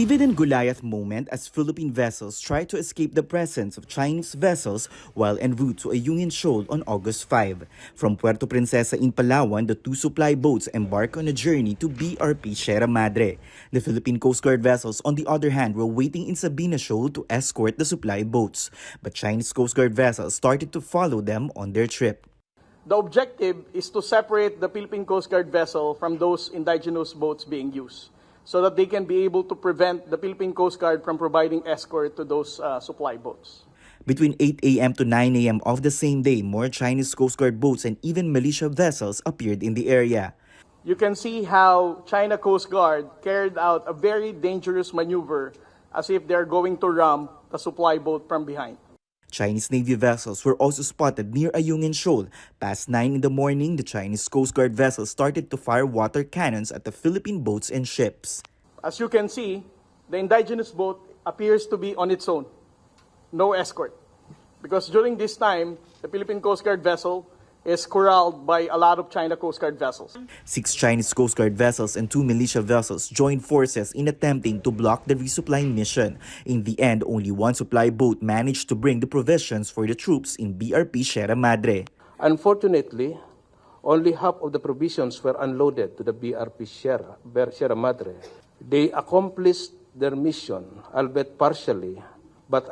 David and Goliath moment as Philippine vessels try to escape the presence of Chinese vessels while en route to Ayungin Shoal on August 5. From Puerto Princesa in Palawan, the two supply boats embark on a journey to BRP Sierra Madre. The Philippine Coast Guard vessels, on the other hand, were waiting in Sabina Shoal to escort the supply boats. But Chinese Coast Guard vessels started to follow them on their trip. The objective is to separate the Philippine Coast Guard vessel from those indigenous boats being used, so that they can be able to prevent the Philippine Coast Guard from providing escort to those supply boats. Between 8 a.m. to 9 a.m. of the same day, more Chinese Coast Guard boats and even militia vessels appeared in the area. You can see how China Coast Guard carried out a very dangerous maneuver as if they're going to ram the supply boat from behind. Chinese Navy vessels were also spotted near Ayungin Shoal. Past 9 in the morning, the Chinese Coast Guard vessels started to fire water cannons at the Philippine boats and ships. As you can see, the indigenous boat appears to be on its own, no escort. Because during this time, the Philippine Coast Guard vessel is corralled by a lot of China Coast Guard vessels. 6 Chinese Coast Guard vessels and 2 militia vessels joined forces in attempting to block the resupply mission. In the end, only one supply boat managed to bring the provisions for the troops in BRP Sierra Madre. Unfortunately, only half of the provisions were unloaded to the BRP Sierra Madre. They accomplished their mission, albeit partially, but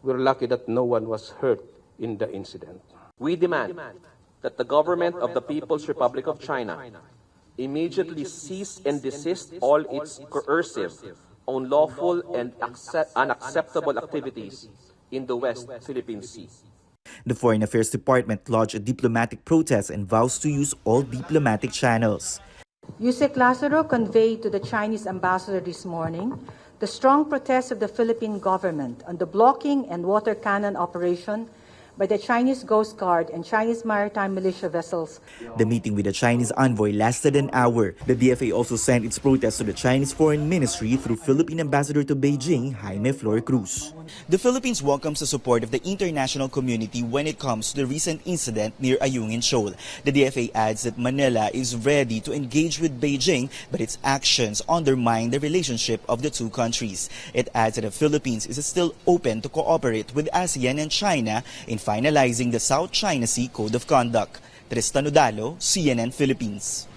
we're lucky that no one was hurt in the incident. We demand that the government of the People's Republic of China immediately cease and desist all its coercive, unlawful, and unacceptable activities in the West Philippine Sea. The Foreign Affairs Department lodged a diplomatic protest and vows to use all diplomatic channels. Yusek Lazaro conveyed to the Chinese ambassador this morning the strong protest of the Philippine government on the blocking and water cannon operation by the Chinese Coast Guard and Chinese maritime militia vessels. The meeting with the Chinese envoy lasted an hour. The DFA also sent its protest to the Chinese Foreign Ministry through Philippine Ambassador to Beijing, Jaime Flor Cruz. The Philippines welcomes the support of the international community when it comes to the recent incident near Ayungin Shoal. The DFA adds that Manila is ready to engage with Beijing, but its actions undermine the relationship of the two countries. It adds that the Philippines is still open to cooperate with ASEAN and China in finalizing the South China Sea Code of Conduct. Tristan Nodalo, CNN Philippines.